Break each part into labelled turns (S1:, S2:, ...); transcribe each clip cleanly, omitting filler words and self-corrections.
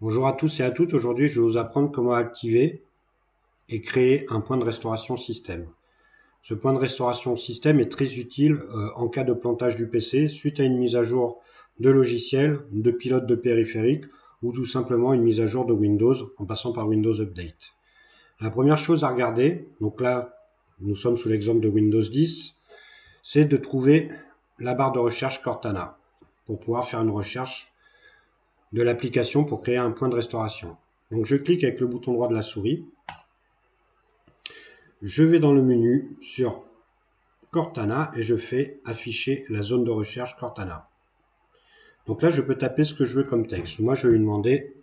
S1: Bonjour à tous et à toutes, aujourd'hui je vais vous apprendre comment activer et créer un point de restauration système. Ce point de restauration système est très utile en cas de plantage du PC suite à une mise à jour de logiciel, de pilote de périphérique ou tout simplement une mise à jour de Windows en passant par Windows Update. La première chose à regarder, donc là nous sommes sous l'exemple de Windows 10, c'est de trouver la barre de recherche Cortana pour pouvoir faire une recherche de l'application pour créer un point de restauration. Donc je clique avec le bouton droit de la souris, je vais dans le menu sur Cortana et je fais afficher la zone de recherche Cortana. Donc là je peux taper ce que je veux comme texte. Moi je vais lui demander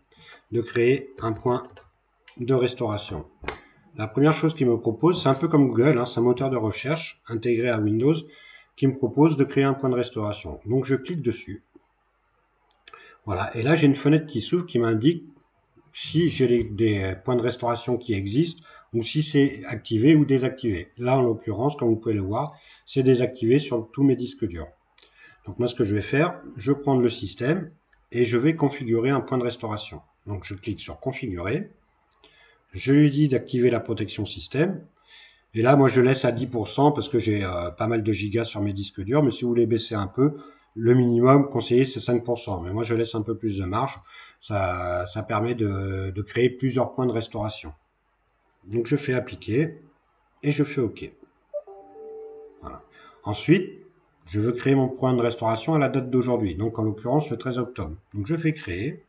S1: de créer un point de restauration. La première chose qu'il me propose, c'est un peu comme Google, c'est un moteur de recherche intégré à Windows qui me propose de créer un point de restauration. Donc je clique dessus. Voilà, et là j'ai une fenêtre qui s'ouvre qui m'indique si j'ai des points de restauration qui existent ou si c'est activé ou désactivé. Là, en l'occurrence, comme vous pouvez le voir, c'est désactivé sur tous mes disques durs. Donc moi, ce que je vais faire, je vais prendre le système et je vais configurer un point de restauration. Donc je clique sur configurer. Je lui dis d'activer la protection système. Et là, moi, je laisse à 10% parce que j'ai pas mal de gigas sur mes disques durs. Mais si vous voulez baisser un peu, le minimum conseillé, c'est 5%. Mais moi, je laisse un peu plus de marge. Ça permet de créer plusieurs points de restauration. Donc, je fais appliquer et je fais OK. Voilà. Ensuite, je veux créer mon point de restauration à la date d'aujourd'hui. Donc, en l'occurrence, le 13 octobre. Donc, je fais créer.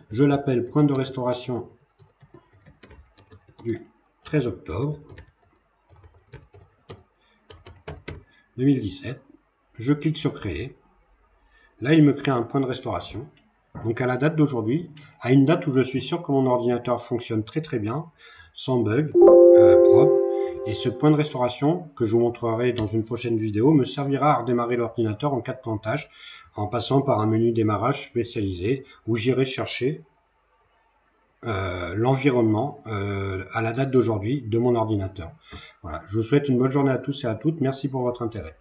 S1: Je l'appelle point de restauration du 13 octobre 2017. Je clique sur créer. Là, il me crée un point de restauration. Donc à la date d'aujourd'hui, à une date où je suis sûr que mon ordinateur fonctionne très très bien, sans bug, propre. Et ce point de restauration, que je vous montrerai dans une prochaine vidéo, me servira à redémarrer l'ordinateur en cas de plantage, en passant par un menu démarrage spécialisé, où j'irai chercher l'environnement à la date d'aujourd'hui de mon ordinateur. Voilà. Je vous souhaite une bonne journée à tous et à toutes. Merci pour votre intérêt.